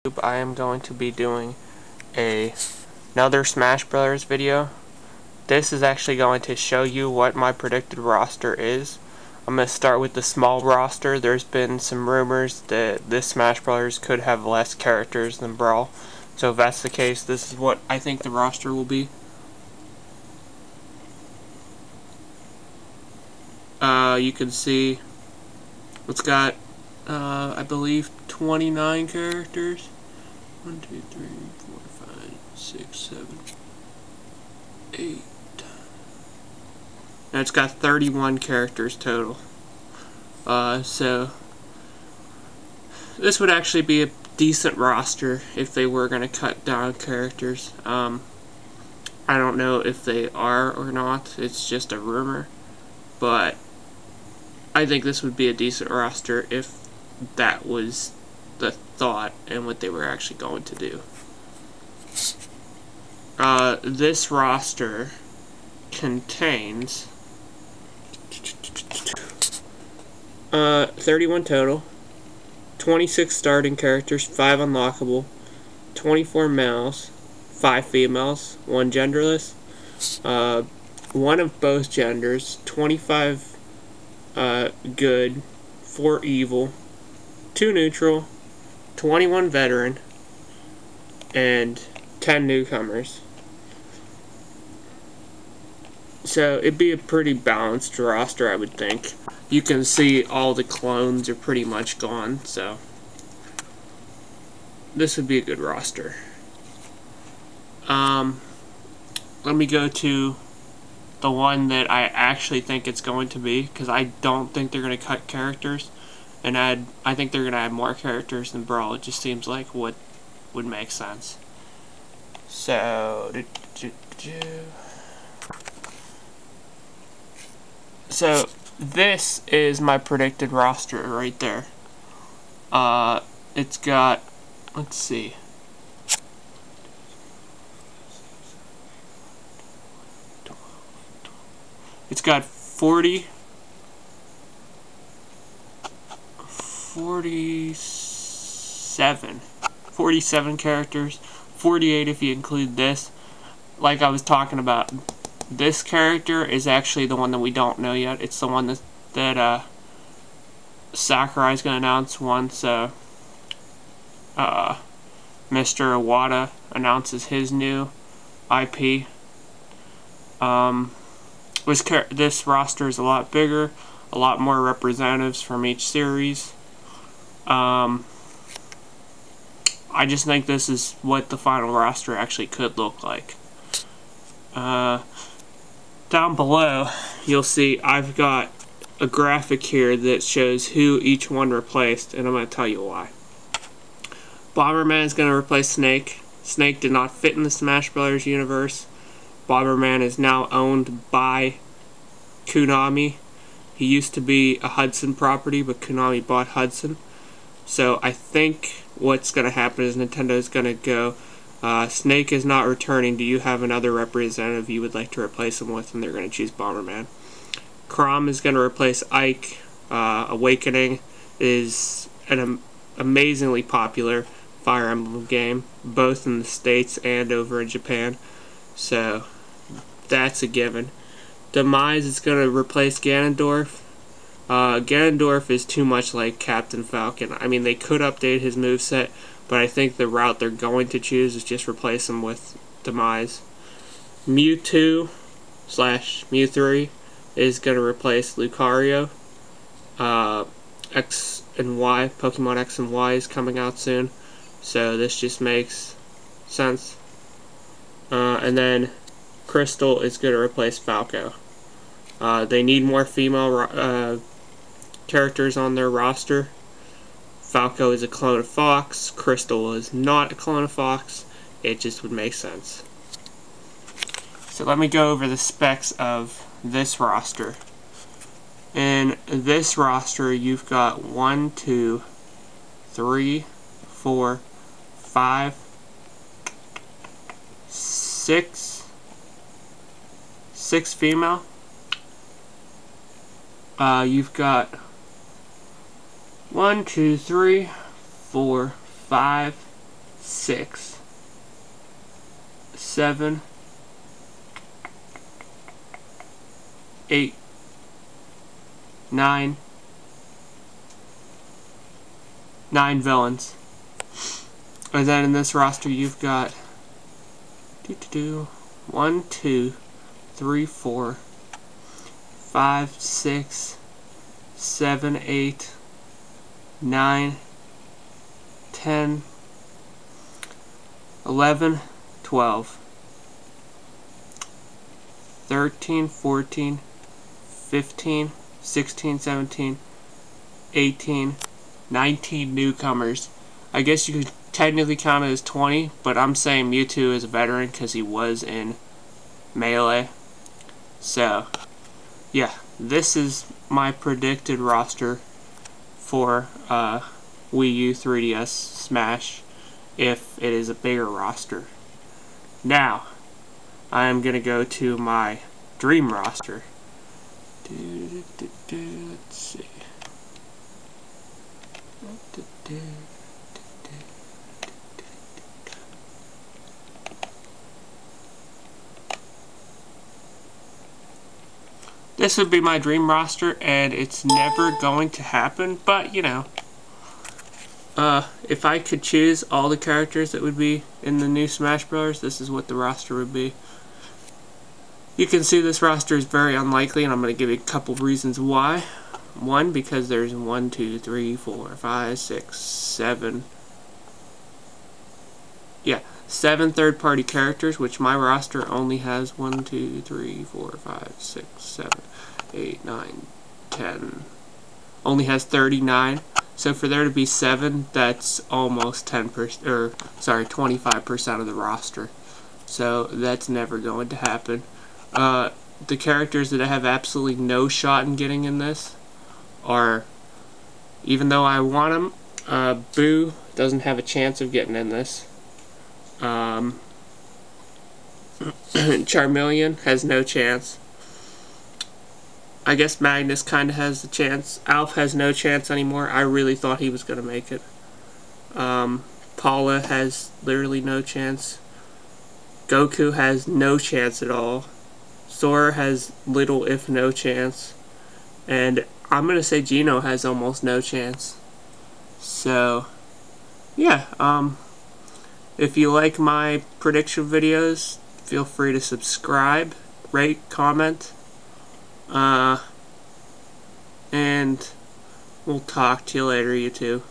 I am going to be doing another Smash Brothers video. This is actually going to show you what my predicted roster is. I'm going to start with the small roster. There's been some rumors that this Smash Brothers could have less characters than Brawl. So if that's the case, this is what I think the roster will be. You can see it's got I believe 29 characters. 1, 2, 3, 4, 5, 6, 7, 8. And it's got 31 characters total. So this would actually be a decent roster if they were going to cut down characters. I don't know if they are or not. It's just a rumor. But I think this would be a decent roster if that was the thought and what they were actually going to do. This roster contains 31 total, 26 starting characters, 5 unlockable, 24 males, 5 females, 1 genderless, 1 of both genders, 25 good, 4 evil, 2 neutral, 21 veteran, and 10 newcomers. So it'd be a pretty balanced roster, I would think. You can see all the clones are pretty much gone, so this would be a good roster. Let me go to the one that I actually think it's going to be, because I don't think they're going to cut characters and I think they're going to add more characters than Brawl. It just seems like what would make sense. So this is my predicted roster right there. It's got, let's see, it's got 47 characters, 48 if you include this. Like I was talking about, this character is actually the one that we don't know yet. It's the one that Sakurai's going to announce once Mr. Iwata announces his new IP. This roster is a lot bigger, a lot more representatives from each series. I just think this is what the final roster actually could look like. Down below, you'll see I've got a graphic here that shows who each one replaced, and I'm going to tell you why. Bomberman is going to replace Snake. Snake did not fit in the Smash Brothers universe. Bomberman is now owned by Konami. He used to be a Hudson property, but Konami bought Hudson. So I think what's going to happen is Nintendo is going to go, Snake is not returning. Do you have another representative you would like to replace him with? And they're going to choose Bomberman. Chrom is going to replace Ike. Awakening is an amazingly popular Fire Emblem game, both in the States and over in Japan. So that's a given. Demise is going to replace Ganondorf. Ganondorf is too much like Captain Falcon. I mean, they could update his moveset, but I think the route they're going to choose is just replace him with Demise. Mewtwo/Mew3 is going to replace Lucario. X and Y, Pokemon X and Y is coming out soon, so this just makes sense. And then Crystal is going to replace Falco. They need more female characters on their roster. Falco is a clone of Fox. Crystal is not a clone of Fox. It just would make sense. So let me go over the specs of this roster. In this roster, you've got 1, 2, 3, 4, 5, 6 female. You've got 1, 2, 3, 4, 5, 6, 7, 8, 9 villains. And then in this roster you've got 1, 2, 3, 4, 5, 6, 7, 8, 9, 10, 11, 12, 13, 14, 15, 16, 17, 18, 19 newcomers. I guess you could technically count it as 20, but I'm saying Mewtwo is a veteran because he was in Melee. So, yeah, this is my predicted roster for Wii U 3DS Smash if it is a bigger roster. Now, I am going to go to my dream roster. Let's see. This would be my dream roster, and it's never going to happen, but you know, if I could choose all the characters that would be in the new Smash Bros., this is what the roster would be. You can see this roster is very unlikely, and I'm going to give you a couple reasons why. One, because there's 1, 2, 3, 4, 5, 6, 7. Yeah, 7 third-party characters, which my roster only has 1, 2, 3, 4, 5, 6, 7, 8, 9, 10. Only has 39. So for there to be 7, that's almost 10%, or sorry, 25% of the roster. So that's never going to happen. The characters that I have absolutely no shot in getting in this are, even though I want them, Boo doesn't have a chance of getting in this. Charmeleon has no chance. I guess Magnus kind of has the chance. Alf has no chance anymore. I really thought he was going to make it. Paula has literally no chance. Goku has no chance at all. Sora has little if no chance. And I'm going to say Geno has almost no chance. So, yeah, if you like my prediction videos, feel free to subscribe, rate, comment, and we'll talk to you later, you two.